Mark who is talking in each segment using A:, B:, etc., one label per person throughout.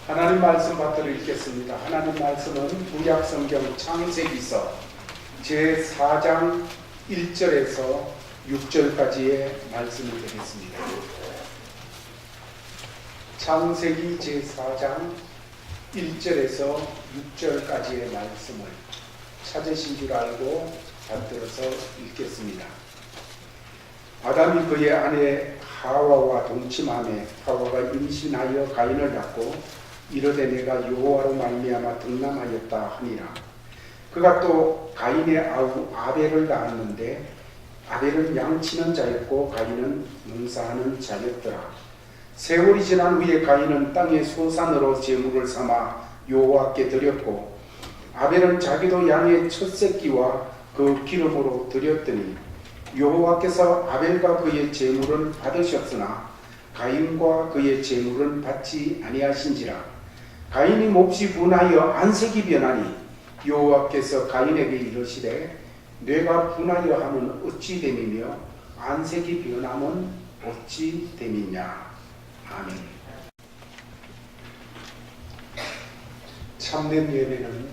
A: 하나님 말씀 받들어 읽겠습니다. 하나님 말씀은 구약성경 창세기서 제4장 1절에서 6절까지의 말씀을 드리겠습니다. 창세기 제4장 1절에서 6절까지의 말씀을 찾으신 줄 알고 받들어서 읽겠습니다. 아담이 그의 아내 하와와 동침하며 하와가 임신하여 가인을 낳고 이르되 내가 여호와로 말미암아 득남하였다 하니라. 그가 또 가인의 아우 아벨을 낳았는데 아벨은 양치는 자였고 가인은 농사하는 자였더라. 세월이 지난 후에 가인은 땅의 소산으로 제물을 삼아 여호와께 드렸고 아벨은 자기도 양의 첫 새끼와 그 기름으로 드렸더니 여호와께서 아벨과 그의 제물은 받으셨으나 가인과 그의 제물은 받지 아니하신지라. 가인이 몹시 분하여 안색이 변하니 여호와께서 가인에게 이르시되 뇌가 분하여 하면 어찌 됨이며 안색이 변하면 어찌 됨이냐. 아멘. 참된 예배는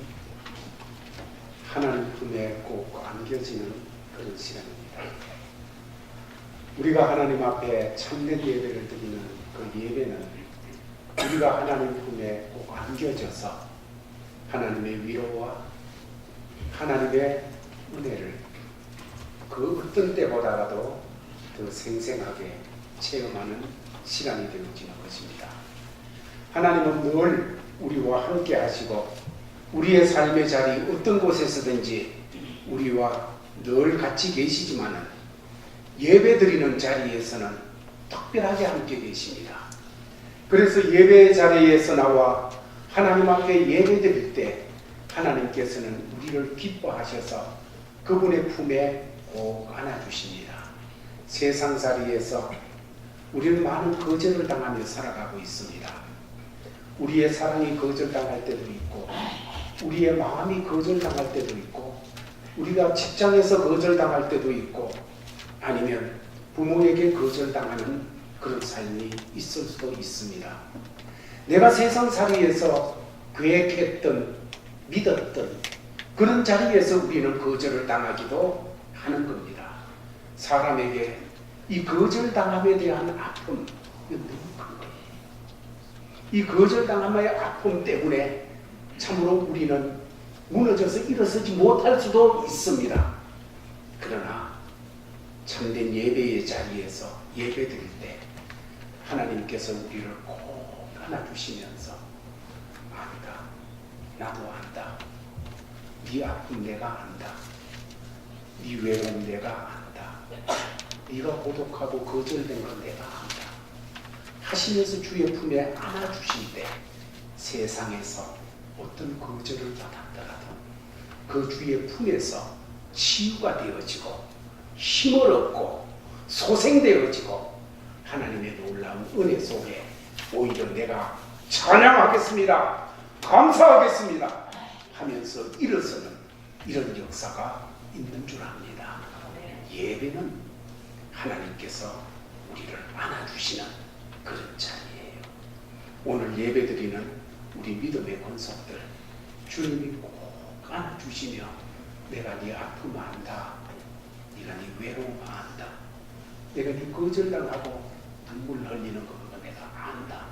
A: 하나님 품에 꼭 안겨지는 그런 시간입니다. 우리가 하나님 앞에 참된 예배를 드리는 그 예배는 우리가 하나님 품에 꼭 안겨져서 하나님의 위로와 하나님의 은혜를 그 어떤 때보다라도 더 생생하게 체험하는 시간이 되어지는 것입니다. 하나님은 늘 우리와 함께 하시고 우리의 삶의 자리 어떤 곳에서든지 우리와 늘 같이 계시지만은 예배드리는 자리에서는 특별하게 함께 계십니다. 그래서 예배의 자리에서 나와 하나님 앞에 예배드릴 때 하나님께서는 우리를 기뻐하셔서 그분의 품에 꼭 안아주십니다. 세상살이에서 우리는 많은 거절을 당하며 살아가고 있습니다. 우리의 사랑이 거절당할 때도 있고 우리의 마음이 거절당할 때도 있고 우리가 직장에서 거절당할 때도 있고 아니면 부모에게 거절당하는 그런 삶이 있을 수도 있습니다. 내가 세상살이에서 계획했던 믿었던 그런 자리에서 우리는 거절을 당하기도 하는 겁니다. 사람에게 이 거절당함에 대한 아픔, 이거 너무 큰 거예요. 이 거절당함의 아픔 때문에 참으로 우리는 무너져서 일어서지 못할 수도 있습니다. 그러나 참된 예배의 자리에서 예배드릴 때 하나님께서 우리를 꼭 안아주시면서 안다, 나도 안다, 네 아픔 내가 안다, 네 외로움 내가 안다, 네가 고독하고 거절된 건 내가 안다 하시면서 주의 품에 안아주실 때 세상에서 어떤 거절을 받았더라도 그 주의 품에서 치유가 되어지고 힘을 얻고 소생되어지고 하나님의 놀라운 은혜 속에 오히려 내가 찬양하겠습니다, 감사하겠습니다 하면서 일어서는 이런 역사가 있는 줄 압니다. 예배는 하나님께서 우리를 안아주시는 그런 자리예요. 오늘 예배드리는 우리 믿음의 권속들 주님이 꼭 안아주시며 내가 네 아픔 안다, 네가 네 외로움 안다, 내가 네 거절당하고 눈물 흘리는 그거 내가 안다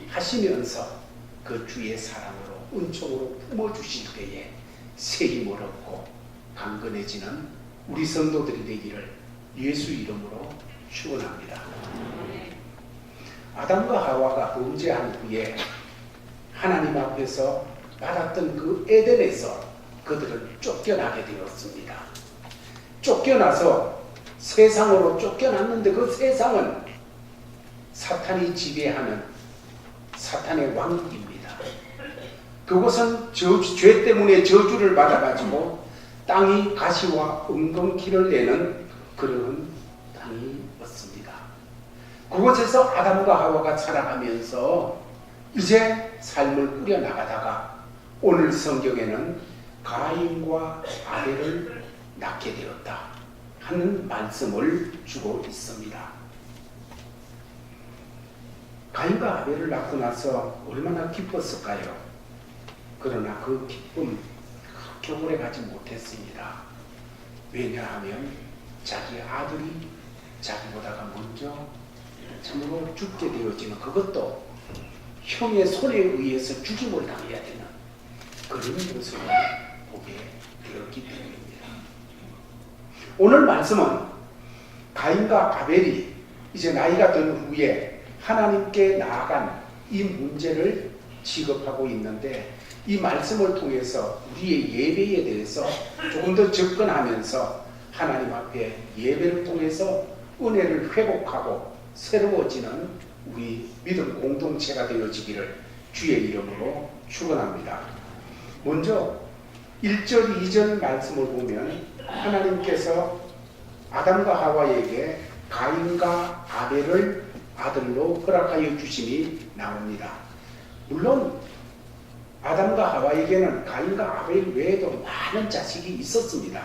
A: 하시면서 그 주의 사랑으로 은총으로 품어주실 때에 새 힘을 얻고 강건해지는 우리 성도들이 되기를 예수 이름으로 축원합니다. 아담과 하와가 범죄한 후에 하나님 앞에서 받았던 그 에덴에서 그들은 쫓겨나게 되었습니다. 쫓겨나서 세상으로 쫓겨났는데 그 세상은 사탄이 지배하는 사탄의 왕국입니다. 그곳은 죄 때문에 저주를 받아가지고 땅이 가시와 엉겅퀴를 내는 그런 땅이었습니다. 그곳에서 아담과 하와가 살아가면서 이제 삶을 꾸려나가다가 오늘 성경에는 가인과 아벨을 낳게 되었다 하는 말씀을 주고 있습니다. 가인과 아벨을 낳고 나서 얼마나 기뻤을까요? 그러나 그 기쁨 그렇게 오래 가지 못했습니다. 왜냐하면 자기 아들이 자기보다가 먼저 참으로 죽게 되어지는, 그것도 형의 손에 의해서 죽임을 당해야 되는 그런 모습을 보게 되었기 때문입니다. 오늘 말씀은 가인과 아벨이 이제 나이가 든 후에 하나님께 나아간 이 문제를 지급하고 있는데, 이 말씀을 통해서 우리의 예배에 대해서 조금 더 접근하면서 하나님 앞에 예배를 통해서 은혜를 회복하고 새로워지는 우리 믿음 공동체가 되어지기를 주의 이름으로 축원합니다. 먼저 1절 2절 말씀을 보면 하나님께서 아담과 하와에게 가인과 아벨을 아들로 허락하여 주심이 나옵니다. 물론 아담과 하와에게는 가인과 아벨 외에도 많은 자식이 있었습니다.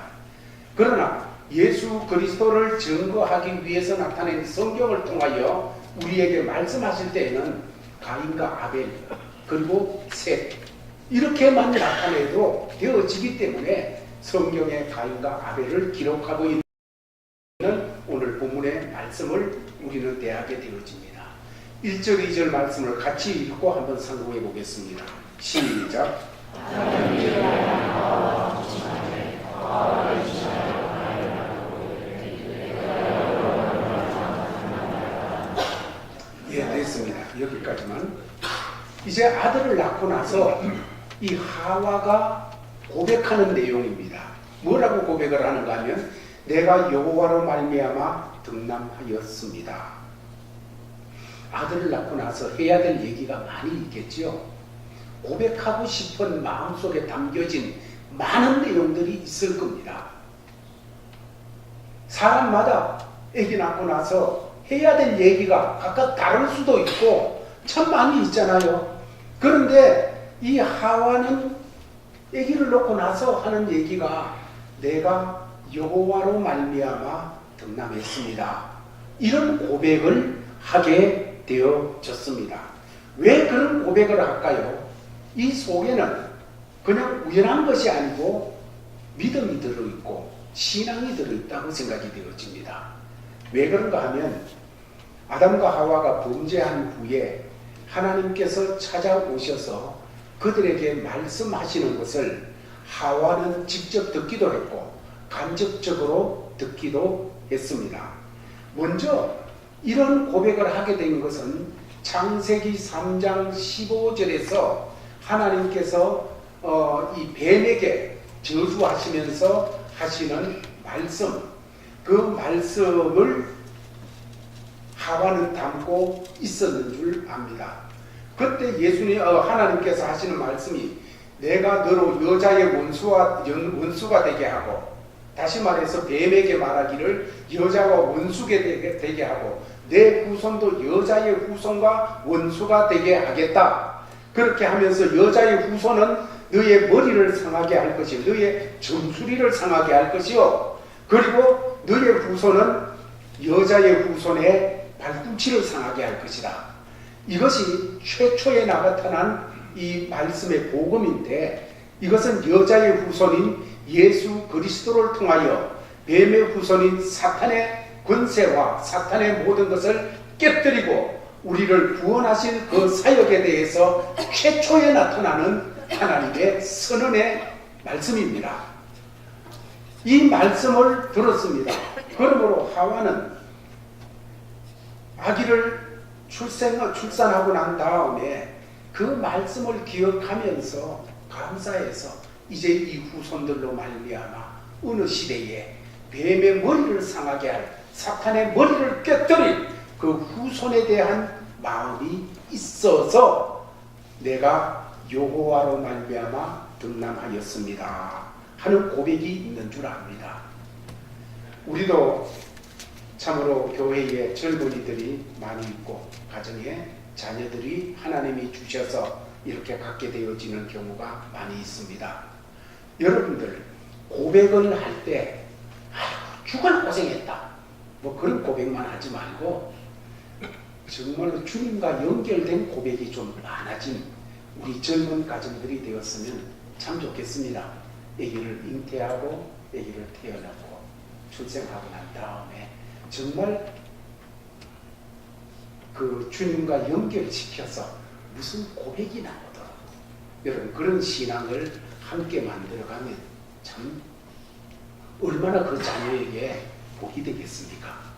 A: 그러나 예수 그리스도를 증거하기 위해서 나타낸 성경을 통하여 우리에게 말씀하실 때에는 가인과 아벨 그리고 셋 이렇게만 나타내도 되어지기 때문에 성경에 가인과 아벨을 기록하고 있는 오늘 본문의 말씀을 우리는 대하게 되어집니다. 1절 2절 말씀을 같이 읽고 한번 상고해 보겠습니다. 시작. 예, 됐습니다. 여기까지만. 이제 아들을 낳고 나서 이 하와가 고백하는 내용입니다. 뭐라고 고백을 하는가 하면 내가 여호와로 말미암아 등남하였습니다. 아들을 낳고 나서 해야 될 얘기가 많이 있겠죠. 고백하고 싶은 마음속에 담겨진 많은 내용들이 있을 겁니다. 사람마다 아기 낳고 나서 해야 될 얘기가 각각 다를 수도 있고 참 많이 있잖아요. 그런데 이 하와는 아기를 놓고 나서 하는 얘기가 내가 여호와로 말미암아 등남했습니다. 이런 고백을 하게 되어졌습니다. 왜 그런 고백을 할까요? 이 속에는 그냥 우연한 것이 아니고 믿음이 들어있고 신앙이 들어있다고 생각이 되어집니다. 왜 그런가 하면 아담과 하와가 범죄한 후에 하나님께서 찾아오셔서 그들에게 말씀하시는 것을 하와는 직접 듣기도 했고 간접적으로 듣기도 했습니다. 먼저 이런 고백을 하게 된 것은 창세기 3장 15절에서 하나님께서 이 뱀에게 저주하시면서 하시는 말씀, 그 말씀을 하와는 담고 있었는 줄 압니다. 그때 하나님께서 하시는 말씀이 내가 너로 여자의 원수가 되게 하고, 다시 말해서 뱀에게 말하기를 여자와 원수가 되게 하고 내 후손도 여자의 후손과 원수가 되게 하겠다. 그렇게 하면서 여자의 후손은 너의 머리를 상하게 할 것이요 너의 정수리를 상하게 할 것이요 그리고 너의 후손은 여자의 후손의 발꿈치를 상하게 할 것이다. 이것이 최초에 나타난 이 말씀의 복음인데, 이것은 여자의 후손인 예수 그리스도를 통하여 뱀의 후손인 사탄의 권세와 사탄의 모든 것을 깨뜨리고 우리를 구원하신 그 사역에 대해서 최초에 나타나는 하나님의 선언의 말씀입니다. 이 말씀을 들었습니다. 그러므로 하와는 아기를 출산하고 난 다음에 그 말씀을 기억하면서 감사해서 이제 이 후손들로 말미암아 어느 시대에 뱀의 머리를 상하게 할 사탄의 머리를 깨뜨릴 그 후손에 대한 마음이 있어서 내가 여호와로 말미암아 등남하였습니다 하는 고백이 있는 줄 압니다. 우리도 참으로 교회에 젊은이들이 많이 있고 가정에 자녀들이 하나님이 주셔서 이렇게 갖게 되어지는 경우가 많이 있습니다. 여러분들 고백을 할 때 죽을 고생했다 뭐 그런 고백만 하지 말고 정말로 주님과 연결된 고백이 좀 많아진 우리 젊은 가정들이 되었으면 참 좋겠습니다. 아기를 잉태하고 아기를 태어나고 출생하고 난 다음에 정말 그 주님과 연결시켜서 무슨 고백이 나오도록 여러분 그런 신앙을 함께 만들어가면 참 얼마나 그 자녀에게 복이 되겠습니까?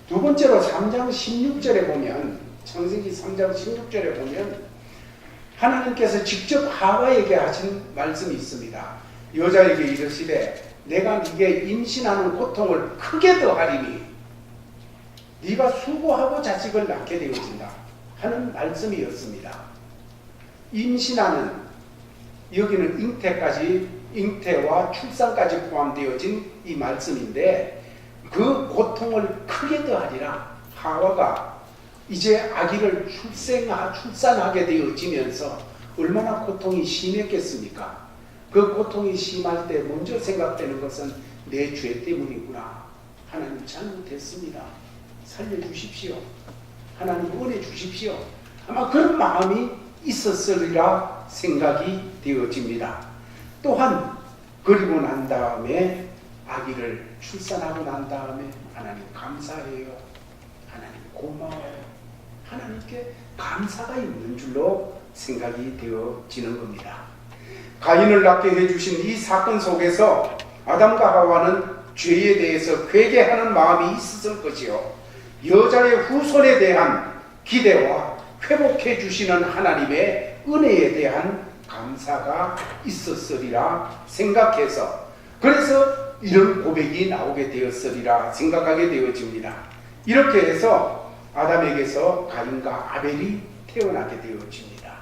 A: 두 번째로 3장 16절에 보면 창세기 3장 16절에 보면 하나님께서 직접 하와에게 하신 말씀이 있습니다. 여자에게 이르시되 내가 네게 임신하는 고통을 크게 더하리니 네가 수고하고 자식을 낳게 되어진다 하는 말씀이었습니다. 임신하는 여기는 잉태와 출산까지 포함되어진 이 말씀인데 그 고통을 크게 더하리라. 하와가 이제 아기를 출산하게 되어지면서 얼마나 고통이 심했겠습니까? 그 고통이 심할 때 먼저 생각되는 것은 내 죄 때문이구나. 하나님 잘못했습니다. 살려주십시오. 하나님 은혜 주십시오. 아마 그런 마음이 있었으리라 생각이 되어집니다. 또한 그리고 난 다음에 아기를 출산하고 난 다음에 하나님 감사해요. 하나님 고마워요. 하나님께 감사가 있는 줄로 생각이 되어지는 겁니다. 가인을 낳게 해주신 이 사건 속에서 아담과 하와는 죄에 대해서 회개하는 마음이 있었을 것이요 여자의 후손에 대한 기대와 회복해 주시는 하나님의 은혜에 대한 감사가 있었으리라 생각해서 그래서 이런 고백이 나오게 되었으리라 생각하게 되어집니다. 이렇게 해서 아담에게서 가인과 아벨이 태어나게 되어집니다.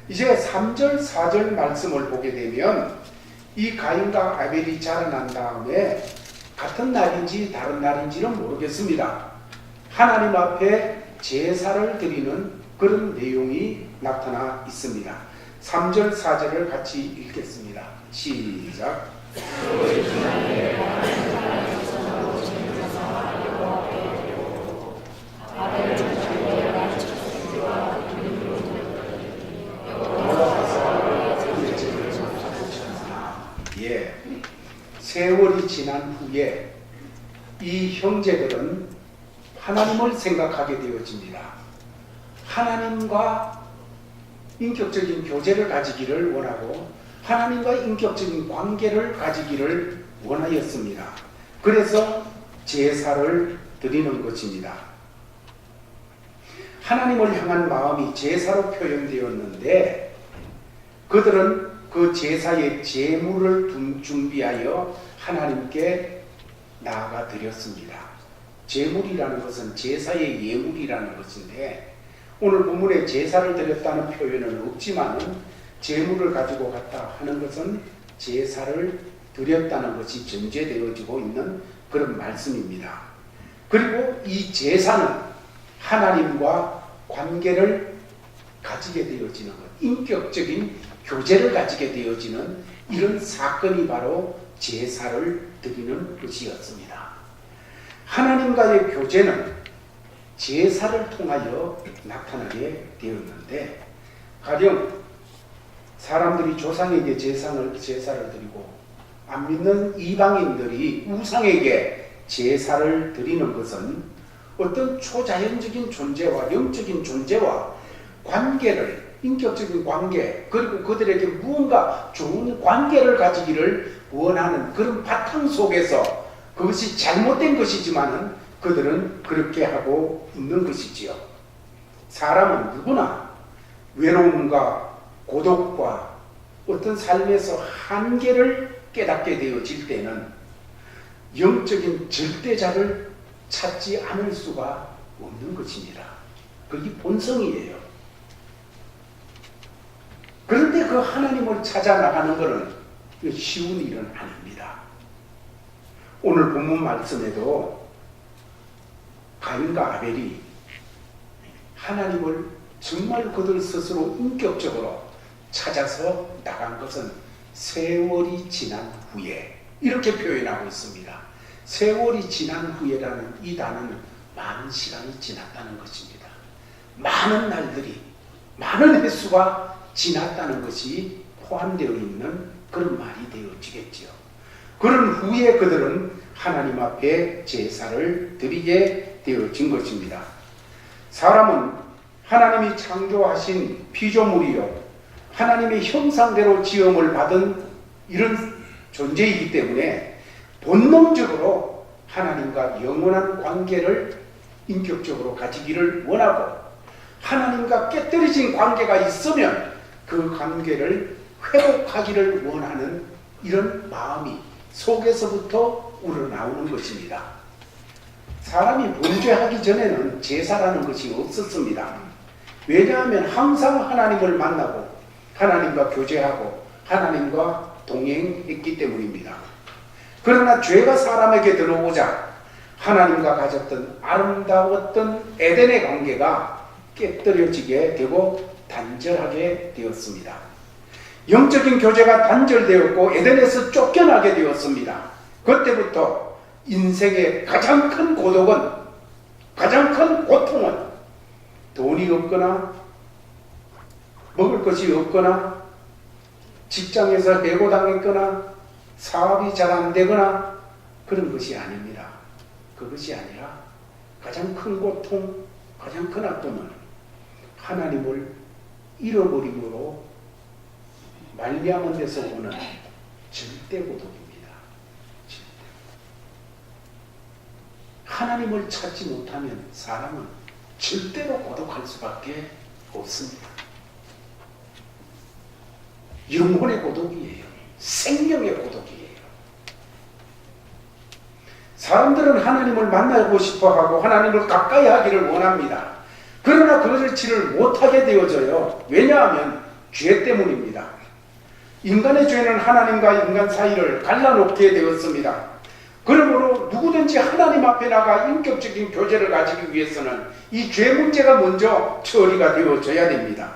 A: 이제 3절 4절 말씀을 보게 되면 이 가인과 아벨이 자라난 다음에 같은 날인지 다른 날인지는 모르겠습니다. 하나님 앞에 제사를 드리는 그런 내용이 나타나 있습니다. 3절 4절을 같이 읽겠습니다. 시작. 예, 세월이 지난 후에 이 형제들은 하나님을 생각하게 되어집니다. 하나님과 인격적인 교제를 가지기를 원하고 하나님과 인격적인 관계를 가지기를 원하였습니다. 그래서 제사를 드리는 것입니다. 하나님을 향한 마음이 제사로 표현되었는데 그들은 그 제사의 제물을 준비하여 하나님께 나아가 드렸습니다. 제물이라는 것은 제사의 예물이라는 것인데 오늘 본문에 제사를 드렸다는 표현은 없지만은 제물을 가지고 갔다 하는 것은 제사를 드렸다는 것이 전제되어지고 있는 그런 말씀입니다. 그리고 이 제사는 하나님과 관계를 가지게 되어지는 것, 인격적인 교제를 가지게 되어지는 이런 사건이 바로 제사를 드리는 것이었습니다. 하나님과의 교제는 제사를 통하여 나타나게 되었는데 가령 사람들이 조상에게 제사를 드리고 안 믿는 이방인들이 우상에게 제사를 드리는 것은 어떤 초자연적인 존재와 영적인 존재와 관계를 인격적인 관계 그리고 그들에게 무언가 좋은 관계를 가지기를 원하는 그런 바탕 속에서 그것이 잘못된 것이지만은 그들은 그렇게 하고 있는 것이지요. 사람은 누구나 외로움과 고독과 어떤 삶에서 한계를 깨닫게 되어질 때는 영적인 절대자를 찾지 않을 수가 없는 것입니다. 그게 본성이에요. 그런데 그 하나님을 찾아 나가는 것은 쉬운 일은 아닙니다. 오늘 본문 말씀에도 가인과 아벨이 하나님을 정말 그들 스스로 인격적으로 찾아서 나간 것은 세월이 지난 후에 이렇게 표현하고 있습니다. 세월이 지난 후에라는 이 단어는 많은 시간이 지났다는 것입니다. 많은 날들이, 많은 횟수가 지났다는 것이 포함되어 있는 그런 말이 되어지겠지요. 그런 후에 그들은 하나님 앞에 제사를 드리게 되어진 것입니다. 사람은 하나님이 창조하신 피조물이요, 하나님의 형상대로 지음을 받은 이런 존재이기 때문에 본능적으로 하나님과 영원한 관계를 인격적으로 가지기를 원하고, 하나님과 깨뜨려진 관계가 있으면 그 관계를 회복하기를 원하는 이런 마음이 속에서부터 우러나오는 것입니다. 사람이 범죄하기 전에는 제사라는 것이 없었습니다. 왜냐하면 항상 하나님을 만나고 하나님과 교제하고 하나님과 동행했기 때문입니다. 그러나 죄가 사람에게 들어오자 하나님과 가졌던 아름다웠던 에덴의 관계가 깨뜨려지게 되고 단절하게 되었습니다. 영적인 교제가 단절되었고 에덴에서 쫓겨나게 되었습니다. 그때부터 인생의 가장 큰 고독은, 가장 큰 고통은 돈이 없거나 먹을 것이 없거나 직장에서 해고당했거나 사업이 잘 안 되거나 그런 것이 아닙니다. 그것이 아니라 가장 큰 고통, 가장 큰 아픔은 하나님을 잃어버림으로 말미암은 데서 오는 절대 고독입니다. 하나님을 찾지 못하면 사람은 절대로 고독할 수밖에 없습니다. 영혼의 고독이에요. 생명의 고독이에요. 사람들은 하나님을 만나고 싶어하고 하나님을 가까이 하기를 원합니다. 그러나 그것을 못하게 되어져요. 왜냐하면 죄 때문입니다. 인간의 죄는 하나님과 인간 사이를 갈라놓게 되었습니다. 그러므로 누구든지 하나님 앞에 나가 인격적인 교제를 가지기 위해서는 이 죄 문제가 먼저 처리가 되어져야 됩니다.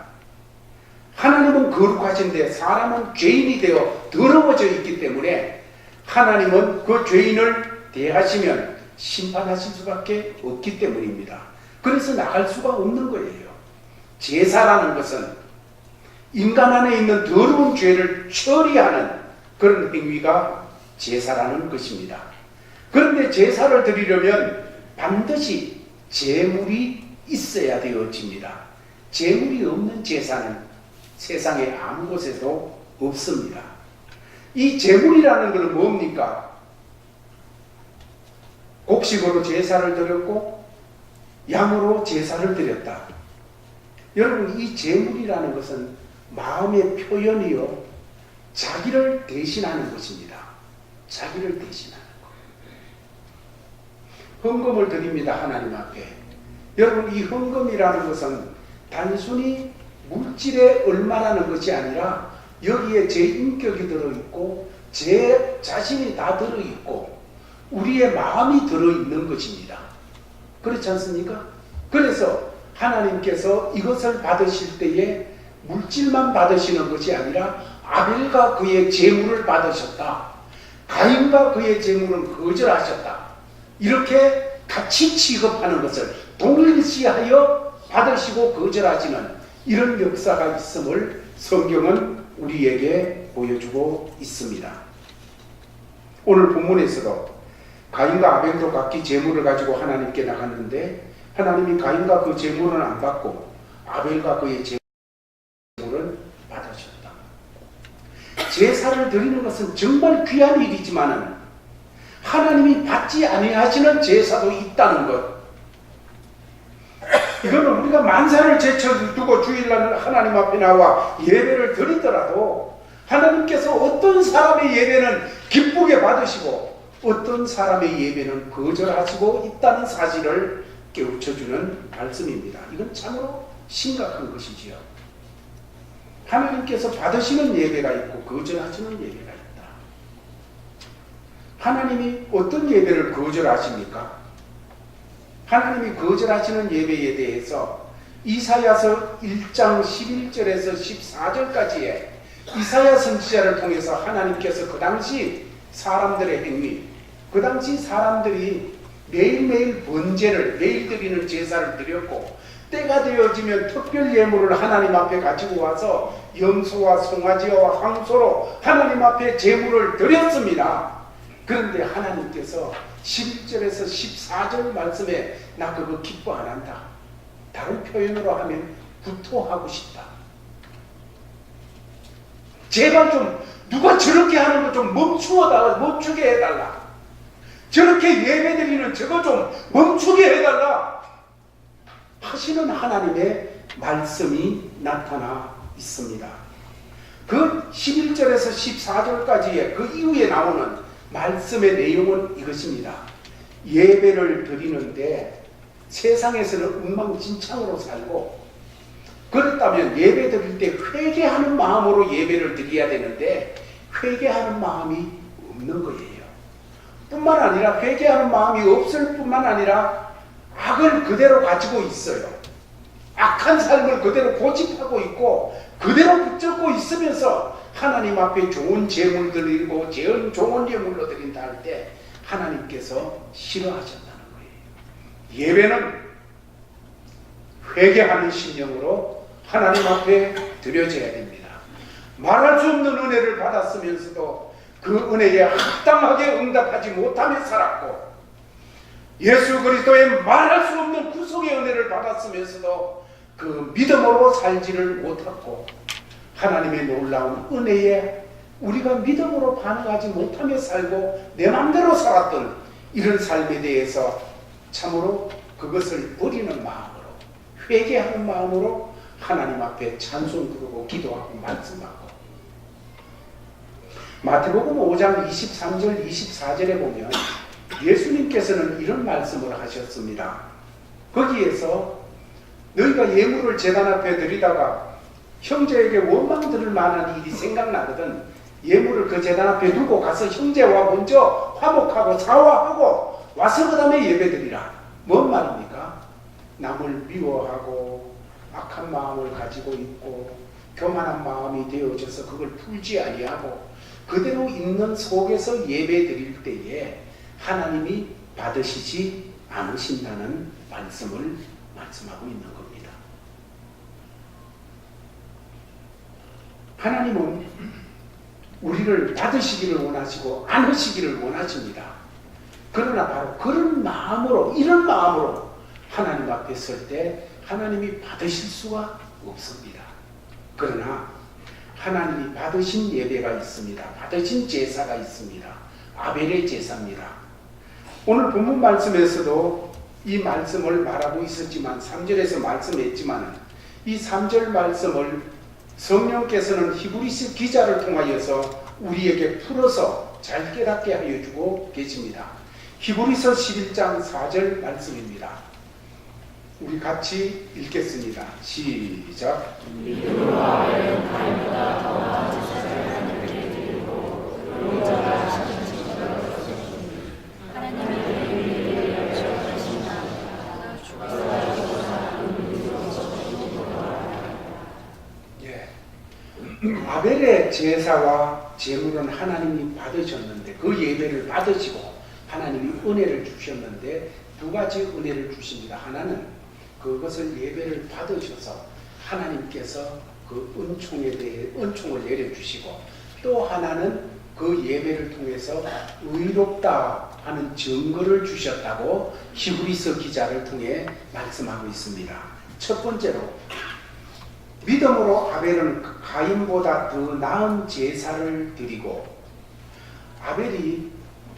A: 하나님은 거룩하신데 사람은 죄인이 되어 더러워져 있기 때문에 하나님은 그 죄인을 대하시면 심판하실 수밖에 없기 때문입니다. 그래서 나갈 수가 없는 거예요. 제사라는 것은 인간 안에 있는 더러운 죄를 처리하는 그런 행위가 제사라는 것입니다. 그런데 제사를 드리려면 반드시 제물이 있어야 되어집니다. 제물이 없는 제사는 세상에 아무 곳에도 없습니다. 이 제물이라는 것은 뭡니까? 곡식으로 제사를 드렸고 양으로 제사를 드렸다. 여러분, 이 제물이라는 것은 마음의 표현이요, 자기를 대신하는 것입니다. 자기를 대신하는 것. 헌금을 드립니다. 하나님 앞에. 여러분, 이 헌금이라는 것은 단순히 물질의 얼마라는 것이 아니라 여기에 제 인격이 들어있고 제 자신이 다 들어있고 우리의 마음이 들어있는 것입니다. 그렇지 않습니까? 그래서 하나님께서 이것을 받으실 때에 물질만 받으시는 것이 아니라 아벨과 그의 제물을 받으셨다. 가인과 그의 제물은 거절하셨다. 이렇게 같이 취급하는 것을 동일시하여 받으시고 거절하시는 이런 역사가 있음을 성경은 우리에게 보여주고 있습니다. 오늘 본문에서도 가인과 아벨도 각기 제물을 가지고 하나님께 나갔는데 하나님이 가인과 그 제물은 안 받고 아벨과 그의 제물은 받으셨다. 제사를 드리는 것은 정말 귀한 일이지만 하나님이 받지 아니하시는 제사도 있다는 것, 이거는 우리가 만사를 제쳐두고 주일날 하나님 앞에 나와 예배를 드리더라도 하나님께서 어떤 사람의 예배는 기쁘게 받으시고 어떤 사람의 예배는 거절하시고 있다는 사실을 깨우쳐주는 말씀입니다. 이건 참으로 심각한 것이지요. 하나님께서 받으시는 예배가 있고 거절하시는 예배가 있다. 하나님이 어떤 예배를 거절하십니까? 하나님이 거절하시는 예배에 대해서 이사야서 1장 11절에서 14절까지의 이사야 선지자를 통해서 하나님께서 그 당시 사람들의 행위, 그 당시 사람들이 매일매일 번제를 매일 드리는 제사를 드렸고 때가 되어지면 특별 예물을 하나님 앞에 가지고 와서 염소와 송아지와 황소로 하나님 앞에 제물을 드렸습니다. 그런데 하나님께서 11절에서 14절 말씀에 나 그거 기뻐 안 한다. 다른 표현으로 하면 구토하고 싶다. 제발 좀 누가 저렇게 하는 거 좀 멈추게 해달라. 저렇게 예배드리는 저거 좀 멈추게 해달라 하시는 하나님의 말씀이 나타나 있습니다. 그 11절에서 14절까지의 그 이후에 나오는 말씀의 내용은 이것입니다. 예배를 드리는데 세상에서는 엉망진창으로 살고, 그렇다면 예배 드릴 때 회개하는 마음으로 예배를 드려야 되는데 회개하는 마음이 없는 거예요. 뿐만 아니라 회개하는 마음이 없을 뿐만 아니라 악을 그대로 가지고 있어요. 악한 삶을 그대로 고집하고 있고 그대로 붙잡고 있으면서 하나님 앞에 좋은 제물 드리고 좋은 예물로 드린다 할 때 하나님께서 싫어하셨다는 거예요. 예배는 회개하는 심령으로 하나님 앞에 드려져야 됩니다. 말할 수 없는 은혜를 받았으면서도 그 은혜에 합당하게 응답하지 못하며 살았고, 예수 그리스도의 말할 수 없는 구속의 은혜를 받았으면서도 그 믿음으로 살지를 못했고, 하나님의 놀라운 은혜에 우리가 믿음으로 반응하지 못하며 살고 내 마음대로 살았던 이런 삶에 대해서 참으로 그것을 버리는 마음으로, 회개하는 마음으로 하나님 앞에 찬송 부르고 기도하고 말씀하고, 마태복음 5장 23절 24절에 보면 예수님께서는 이런 말씀을 하셨습니다. 거기에서 너희가 예물을 제단 앞에 드리다가 형제에게 원망 들을 만한 일이 생각나거든 예물을 그 제단 앞에 두고 가서 형제와 먼저 화목하고 사화하고 와서 그 다음에 예배 드리라. 뭔 말입니까? 남을 미워하고 악한 마음을 가지고 있고 교만한 마음이 되어져서 그걸 풀지 아니하고 그대로 있는 속에서 예배 드릴 때에 하나님이 받으시지 않으신다는 말씀을 말씀하고 있는 겁니다. 하나님은 우리를 받으시기를 원하시고 안 하시기를 원하십니다. 그러나 바로 그런 마음으로, 이런 마음으로 하나님 앞에 설 때 하나님이 받으실 수가 없습니다. 그러나 하나님이 받으신 예배가 있습니다. 받으신 제사가 있습니다. 아벨의 제사입니다. 오늘 본문 말씀에서도 이 말씀을 말하고 있었지만 3절에서 말씀했지만 이 3절 말씀을 성령께서는 히브리서 기자를 통하여서 우리에게 풀어서 잘 깨닫게 하여 주고 계십니다. 히브리서 11장 4절 말씀입니다. 우리 같이 읽겠습니다. 시작. 아벨의 제사와 제물은 하나님이 받으셨는데 그 예배를 받으시고 하나님이 은혜를 주셨는데 두 가지 은혜를 주십니다. 하나는 그것을 예배를 받으셔서 하나님께서 그 은총에 대해 은총을 내려주시고, 또 하나는 그 예배를 통해서 의롭다 하는 증거를 주셨다고 히브리서 기자를 통해 말씀하고 있습니다. 첫 번째로 믿음으로 아벨은 가인보다 더 나은 제사를 드리고, 아벨이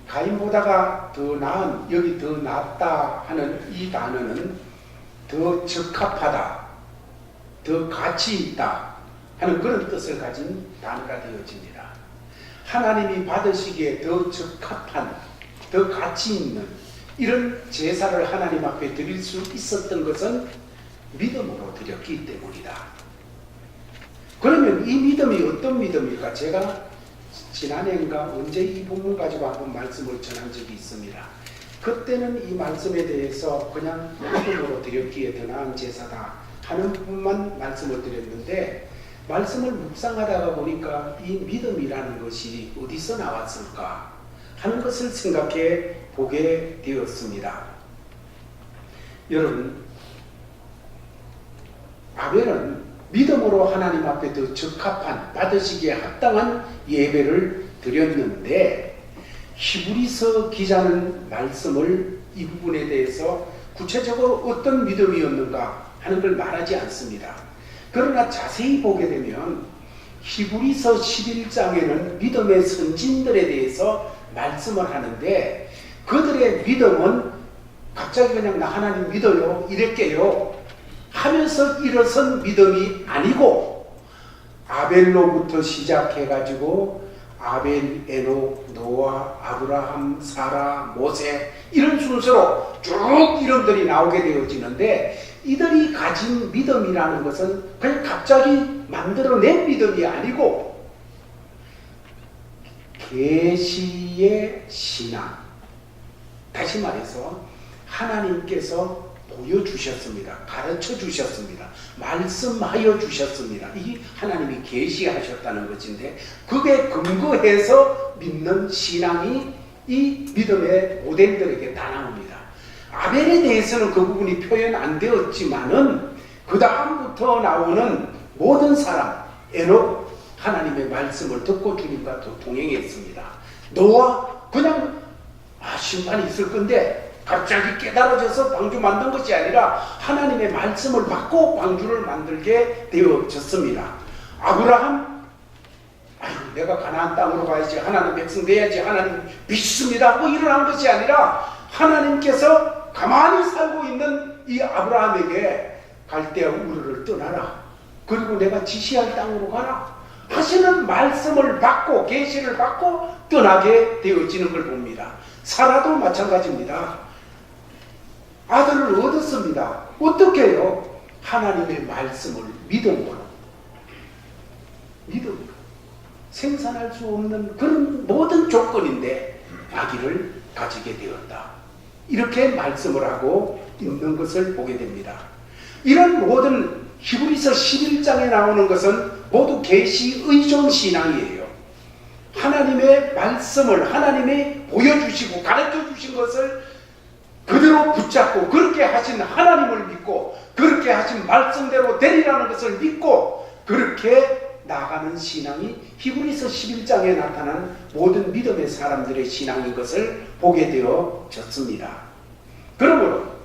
A: 가인보다가 더 나은, 여기 더 낫다 하는 이 단어는 더 적합하다, 더 가치 있다 하는 그런 뜻을 가진 단어가 되어집니다. 하나님이 받으시기에 더 적합한, 더 가치 있는 이런 제사를 하나님 앞에 드릴 수 있었던 것은 믿음으로 드렸기 때문이다. 그러면 이 믿음이 어떤 믿음일까? 제가 지난해인가 언제 이 본문 가지고 한번 말씀을 전한 적이 있습니다. 그때는 이 말씀에 대해서 그냥 믿음으로 드렸기에 더 나은 제사다 하는 부분만 말씀을 드렸는데, 말씀을 묵상하다가 보니까 이 믿음이라는 것이 어디서 나왔을까 하는 것을 생각해 보게 되었습니다. 여러분, 아벨은 믿음으로 하나님 앞에 더 적합한, 받으시기에 합당한 예배를 드렸는데, 히브리서 기자는 말씀을 이 부분에 대해서 구체적으로 어떤 믿음이었는가 하는 걸 말하지 않습니다. 그러나 자세히 보게 되면 히브리서 11장에는 믿음의 선진들에 대해서 말씀을 하는데, 그들의 믿음은 갑자기 그냥 나 하나님 믿어요 이랬게요 하면서 일어선 믿음이 아니고, 아벨로부터 시작해가지고 아벨, 에녹, 노아, 아브라함, 사라, 모세 이런 순서로 쭉 이름들이 나오게 되어지는데, 이들이 가진 믿음이라는 것은 그냥 갑자기 만들어낸 믿음이 아니고 계시의 신앙, 다시 말해서 하나님께서 보여주셨습니다. 가르쳐 주셨습니다. 말씀하여 주셨습니다. 이 하나님이 계시하셨다는 것인데, 그게 근거해서 믿는 신앙이 이 믿음의 모델들에게 다 나옵니다. 아벨에 대해서는 그 부분이 표현 안 되었지만은 그 다음부터 나오는 모든 사람, 에녹 하나님의 말씀을 듣고 주님과 동행했습니다. 노아 그냥 심판이 있을 건데 갑자기 깨달아져서 방주 만든 것이 아니라 하나님의 말씀을 받고 방주를 만들게 되어졌습니다. 아브라함, 내가 가나안 땅으로 가야지, 하나님 백성 돼야지, 하나님 믿습니다 하고 일어난 것이 아니라 하나님께서 가만히 살고 있는 이 아브라함에게 갈대아 우르를 떠나라, 그리고 내가 지시할 땅으로 가라 하시는 말씀을 받고 계시를 받고 떠나게 되어지는 걸 봅니다. 사라도 마찬가지입니다. 아들을 얻었습니다. 어떻게 해요? 하나님의 말씀을 믿음으로, 생산할 수 없는 그런 모든 조건인데 아기를 가지게 되었다, 이렇게 말씀을 하고 있는 것을 보게 됩니다. 이런 모든 히브리서 11장에 나오는 것은 모두 계시 의존 신앙이에요. 하나님의 말씀을 하나님이 보여주시고 가르쳐 주신 것을 그대로 붙잡고 그렇게 하신 하나님을 믿고 그렇게 하신 말씀대로 되리라는 것을 믿고 그렇게 나아가는 신앙이 히브리서 11장에 나타난 모든 믿음의 사람들의 신앙인 것을 보게 되어졌습니다. 그러므로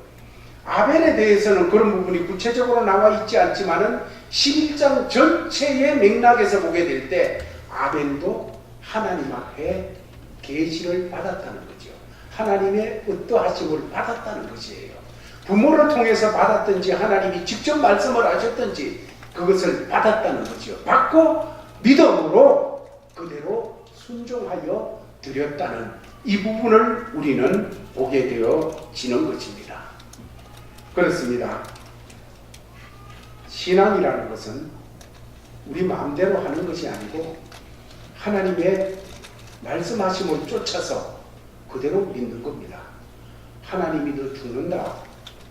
A: 아벨에 대해서는 그런 부분이 구체적으로 나와 있지 않지만은 11장 전체의 맥락에서 보게 될 때 아벨도 하나님 앞에 계시를 받았다는 거죠. 하나님의 어떠하심을 받았다는 것이에요. 부모를 통해서 받았든지 하나님이 직접 말씀을 하셨든지 그것을 받았다는 거죠. 받고 믿음으로 그대로 순종하여 드렸다는 이 부분을 우리는 보게 되어지는 것입니다. 그렇습니다. 신앙이라는 것은 우리 마음대로 하는 것이 아니고 하나님의 말씀하심을 쫓아서 그대로 믿는 겁니다. 하나님이 너 죽는다,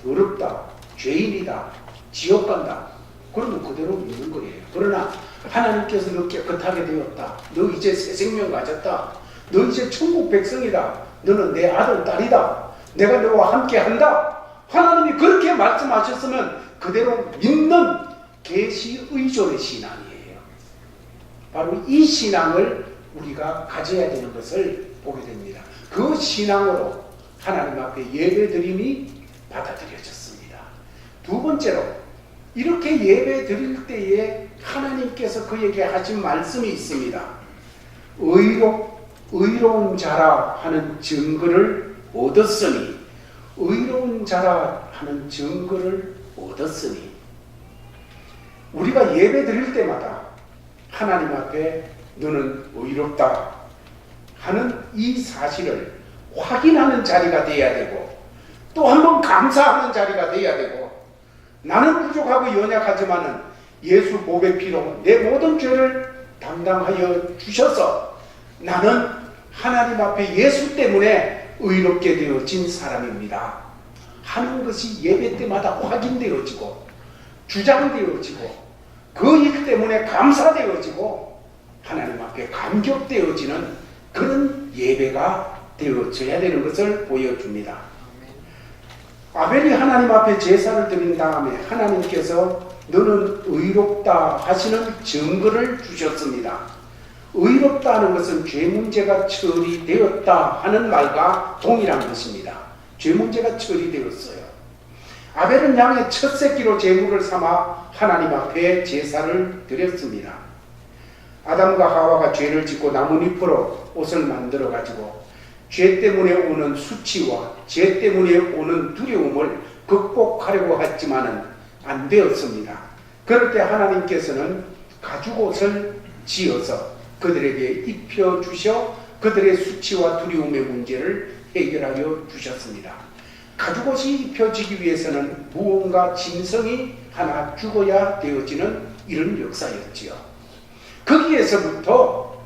A: 더럽다, 죄인이다, 지옥 간다, 그러면 그대로 믿는 거예요. 그러나 하나님께서 너 깨끗하게 되었다, 너 이제 새 생명 가졌다, 너 이제 천국 백성이다, 너는 내 아들 딸이다, 내가 너와 함께 한다, 하나님이 그렇게 말씀하셨으면 그대로 믿는 계시 의존의 신앙이에요. 바로 이 신앙을 우리가 가져야 되는 것을 보게 됩니다. 그 신앙으로 하나님 앞에 예배드림이 받아들여졌습니다. 두 번째로, 이렇게 예배 드릴 때에 하나님께서 그에게 하신 말씀이 있습니다. 의로운 자라 하는 증거를 얻었으니, 의로운 자라 하는 증거를 얻었으니, 우리가 예배 드릴 때마다 하나님 앞에 너는 의롭다 하는 이 사실을 확인하는 자리가 되어야 되고, 또 한 번 감사하는 자리가 되어야 되고, 나는 부족하고 연약하지만은 예수 보배 피로 내 모든 죄를 담당하여 주셔서 나는 하나님 앞에 예수 때문에 의롭게 되어진 사람입니다 하는 것이 예배 때마다 확인되어지고 주장되어지고 그 일 때문에 감사되어지고 하나님 앞에 감격되어지는 그런 예배가 되어져야 되는 것을 보여줍니다. 아벨이 하나님 앞에 제사를 드린 다음에 하나님께서 너는 의롭다 하시는 증거를 주셨습니다. 의롭다는 것은 죄 문제가 처리되었다 하는 말과 동일한 것입니다. 죄 문제가 처리되었어요. 아벨은 양의 첫 새끼로 제물을 삼아 하나님 앞에 제사를 드렸습니다. 아담과 하와가 죄를 짓고 나뭇잎으로 옷을 만들어 가지고 죄 때문에 오는 수치와 죄 때문에 오는 두려움을 극복하려고 했지만은 안 되었습니다. 그럴 때 하나님께서는 가죽옷을 지어서 그들에게 입혀주셔 그들의 수치와 두려움의 문제를 해결하여 주셨습니다. 가죽옷이 입혀지기 위해서는 무언가 짐승이 하나 죽어야 되어지는 이런 역사였지요. 거기에서부터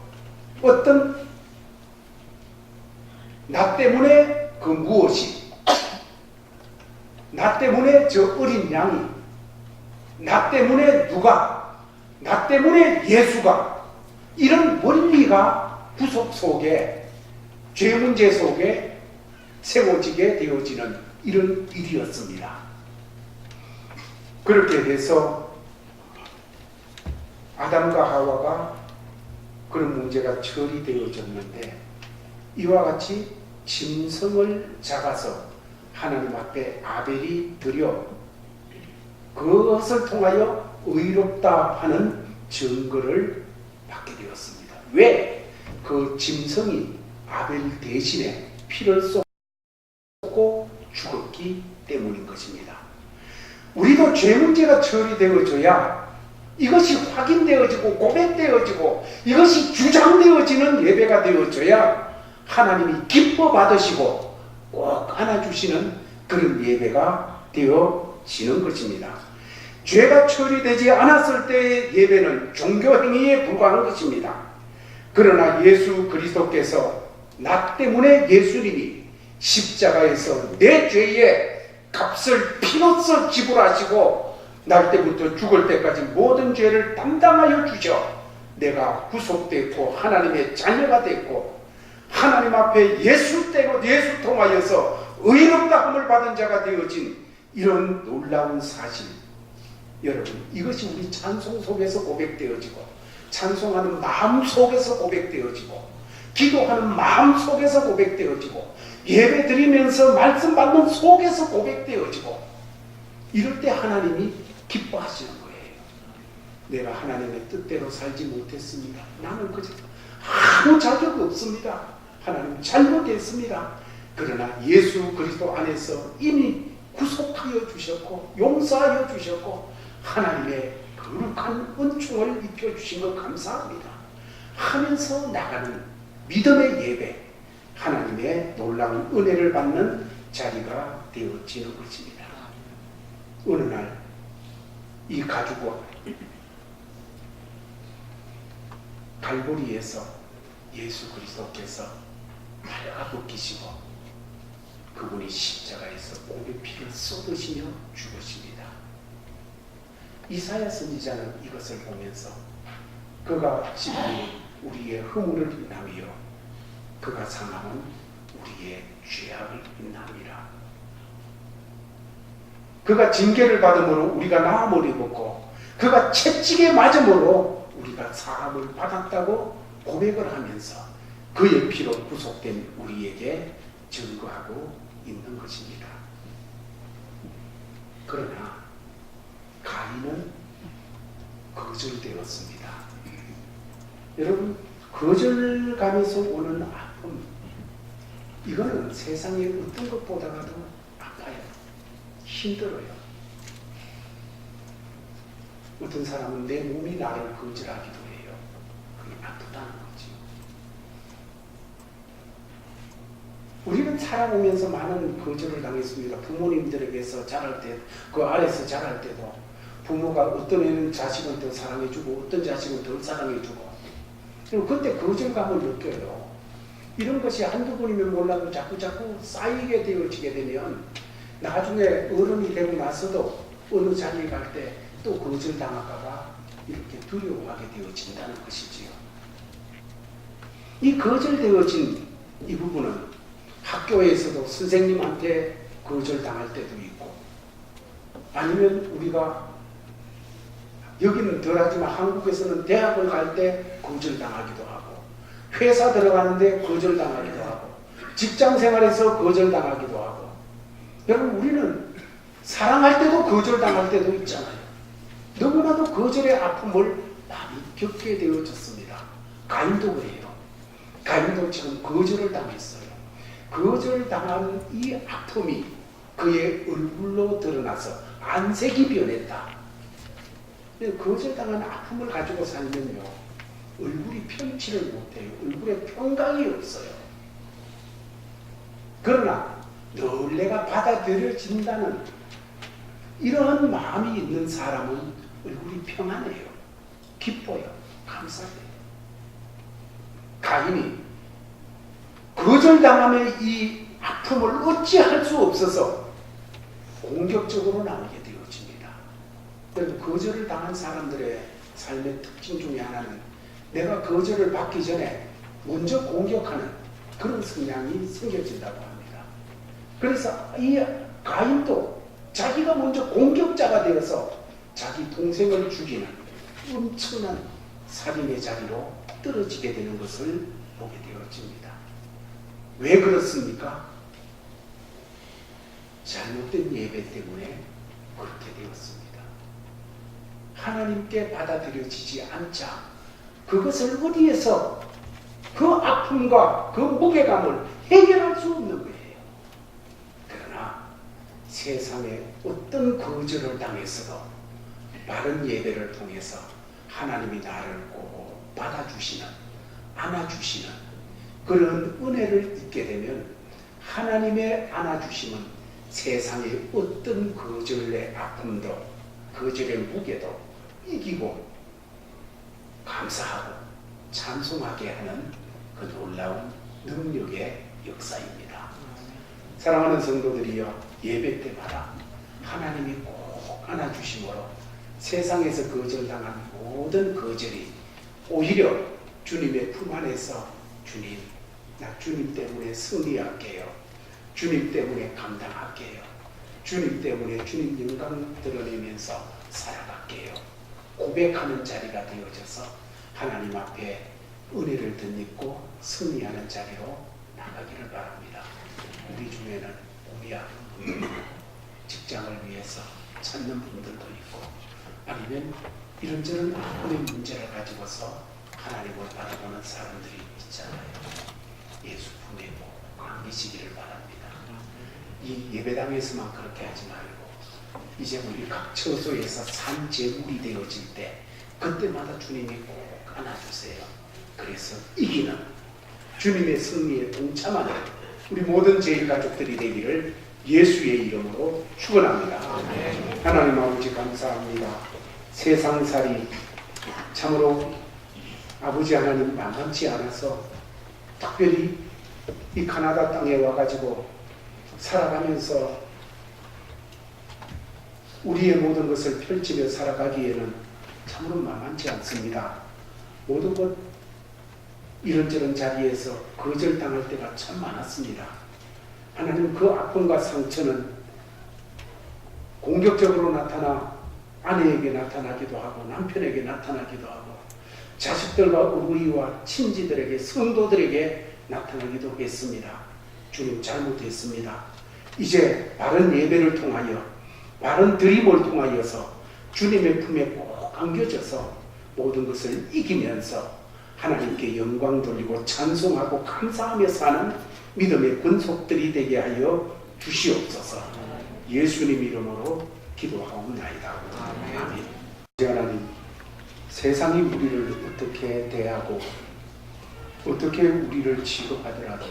A: 어떤 나 때문에 그 무엇이, 나 때문에 저 어린 양이, 나 때문에 누가, 나 때문에 예수가, 이런 원리가 구속 속에, 죄 문제 속에 세워지게 되어지는 이런 일이었습니다. 그렇게 해서 아담과 하와가 그런 문제가 처리되어졌는데 이와 같이 짐승을 잡아서 하나님 앞에 아벨이 드려 그것을 통하여 의롭다 하는 증거를 받게 되었습니다. 왜? 그 짐승이 아벨 대신에 피를 쏟고 죽었기 때문인 것입니다. 우리도 죄 문제가 처리되어져야 이것이 확인되어지고 고백되어지고 이것이 주장되어지는 예배가 되어져야 하나님이 기뻐 받으시고 꼭 안아주시는 그런 예배가 되어지는 것입니다. 죄가 처리되지 않았을 때의 예배는 종교행위에 불과한 것입니다. 그러나 예수 그리스도께서 나 때문에 예수님이 십자가에서 내 죄의 값을 피로써 지불하시고 날 때부터 죽을 때까지 모든 죄를 담당하여 주셔 내가 구속됐고 하나님의 자녀가 됐고 하나님 앞에 예수 통하여서 의롭다함을 받은 자가 되어진 이런 놀라운 사실, 여러분 이것이 우리 찬송 속에서 고백되어지고 찬송하는 마음 속에서 고백되어지고 기도하는 마음 속에서 고백되어지고 예배 드리면서 말씀 받는 속에서 고백되어지고 이럴 때 하나님이 기뻐하시는 거예요. 내가 하나님의 뜻대로 살지 못했습니다. 나는 그저 아무 자격 없습니다. 하나님 잘못했습니다. 그러나 예수 그리스도 안에서 이미 구속하여 주셨고 용서하여 주셨고 하나님의 거룩한 은총을 입혀주신 것 감사합니다 하면서 나가는 믿음의 예배, 하나님의 놀라운 은혜를 받는 자리가 되어지는 것입니다. 어느 날 이 가죽옷 갈보리에서 예수 그리스도께서 말아벗기시고 그분이 십자가에서 몸의 피를 쏟으시며 죽으십니다. 이사야 선지자는 이것을 보면서 그가 지은 우리의 허물을 인하여 그가 상함은 우리의 죄악을 인함이라. 그가 징계를 받음으로 우리가 나음을 입었고 그가 채찍에 맞음으로 우리가 사함을 받았다고 고백을 하면서 그의 피로 구속된 우리에게 증거하고 있는 것입니다. 그러나 가인은 거절되었습니다. 여러분 거절감에서 오는 아픔, 이거는 세상의 어떤 것보다도 아파요. 힘들어요. 어떤 사람은 내 몸이 나를 거절하기도 해요. 그게 아프다는 거지. 우리는 살아오면서 많은 거절을 당했습니다. 부모님들에게서 자랄 때, 그 아래에서 자랄 때도 부모가 어떤 애는 자식을 더 사랑해주고 어떤 자식은 덜 사랑해주고 그리고 그때 거절감을 느껴요. 이런 것이 한두 번이면 몰라도 자꾸 쌓이게 되어지게 되면 나중에 어른이 되고 나서도 어느 자리에 갈 때 또 거절당할까봐 이렇게 두려워하게 되어진다는 것이지요. 이 거절되어진 이 부분은 학교에서도 선생님한테 거절당할 때도 있고, 아니면 우리가 여기는 덜하지만 한국에서는 대학을 갈 때 거절당하기도 하고, 회사 들어가는데 거절당하기도 하고, 직장 생활에서 거절당하기도 하고. 여러분, 우리는 사랑할 때도 거절당할 때도 있잖아요. 너무나도 거절의 아픔을 많이 겪게 되어졌습니다. 가인도 그래요. 가인도 지금 거절을 당했어요. 거절당한 이 아픔이 그의 얼굴로 드러나서 안색이 변했다. 거절당한 아픔을 가지고 살면요, 얼굴이 편치를 못해요. 얼굴에 평강이 없어요. 그러나 늘 내가 받아들여진다는 이러한 마음이 있는 사람은 얼굴이 평안해요. 기뻐요. 감사해요. 가인이 거절당함의 이 아픔을 어찌할 수 없어서 공격적으로 나오게 되어집니다. 그래도 거절을 당한 사람들의 삶의 특징 중에 하나는 내가 거절을 받기 전에 먼저 공격하는 그런 성향이 생겨진다고 합니다. 그래서 이 가인도 자기가 먼저 공격자가 되어서 자기 동생을 죽이는 엄청난 살인의 자리로 떨어지게 되는 것을 보게 되어집니다. 왜 그렇습니까? 잘못된 예배 때문에 그렇게 되었습니다. 하나님께 받아들여지지 않자 그것을 어디에서 그 아픔과 그 무게감을 해결할 수 없는 거예요. 그러나 세상에 어떤 거절을 당해서도 바른 예배를 통해서 하나님이 나를 꼭 받아주시는, 안아주시는 그런 은혜를 잊게 되면 하나님의 안아주심은 세상의 어떤 거절의 아픔도, 거절의 무게도 이기고 감사하고 찬송하게 하는 그 놀라운 능력의 역사입니다. 사랑하는 성도들이여, 예배 때마다 하나님이 꼭 안아주심으로 세상에서 거절당한 모든 거절이 오히려 주님의 품 안에서 주님, 나 주님 때문에 승리할게요. 주님 때문에 감당할게요. 주님 때문에 주님 영광 드러내면서 살아갈게요. 고백하는 자리가 되어져서 하나님 앞에 은혜를 덧입고 승리하는 자리로 나가기를 바랍니다. 우리 중에는 우리야 직장을 위해서 찾는 분들도 있고, 아니면 이런저런 아픔의 문제를 가지고서 하나님을 바라보는 사람들이 있잖아요. 예수 품에 꼭 안기시기를 바랍니다. 이 예배당에서만 그렇게 하지 말고 이제 우리 각 처소에서 산 제물이 되어질 때 그때마다 주님이 꼭 안아주세요. 그래서 이기는 주님의 승리에 동참하는 우리 모든 제일가족들이 되기를 예수의 이름으로 축원합니다. 하나님 아버지 감사합니다. 세상살이 참으로 아버지 하나님 만만치 않아서 특별히 이 가나다 땅에 와가지고 살아가면서 우리의 모든 것을 펼치며 살아가기에는 참으로 만만치 않습니다. 모든 것 이런저런 자리에서 거절당할 때가 참 많았습니다. 하나님, 그 아픔과 상처는 공격적으로 나타나 아내에게 나타나기도 하고 남편에게 나타나기도 하고 자식들과 어머니와 친지들에게, 성도들에게 나타나기도 했습니다. 주님, 잘못했습니다. 이제 바른 예배를 통하여, 바른 드림을 통하여서 주님의 품에 꼭 안겨져서 모든 것을 이기면서 하나님께 영광 돌리고 찬송하고 감사하며 사는 믿음의 권속들이 되게 하여 주시옵소서. 예수님 이름으로 기도하옵나이다. 아멘. 하나님, 세상이 우리를 어떻게 대하고 어떻게 우리를 취급하더라도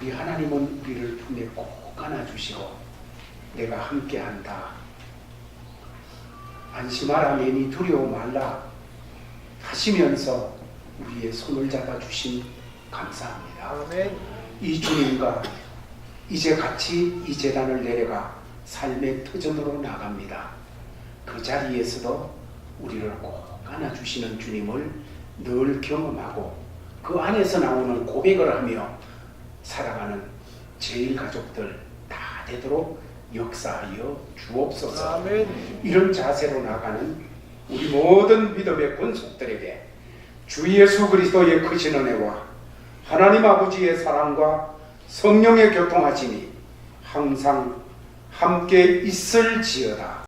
A: 우리 하나님은 우리를 품에 꼭 안아주시고 내가 함께한다, 안심하라, 매니 두려워 말라 하시면서 우리의 손을 잡아주신 감사합니다. 아멘. 이 주님과 이제 같이 이 제단을 내려가 삶의 터전으로 나갑니다. 그 자리에서도 우리를 꼭 안아주시는 주님을 늘 경험하고 그 안에서 나오는 고백을 하며 살아가는 제일 가족들 다 되도록 역사하여 주옵소서.
B: 아멘.
A: 이런 자세로 나가는 우리 모든 믿음의 권속들에게 주 예수 그리스도의 크신 은혜와 하나님 아버지의 사랑과 성령의 교통하심이 항상 함께 있을지어다.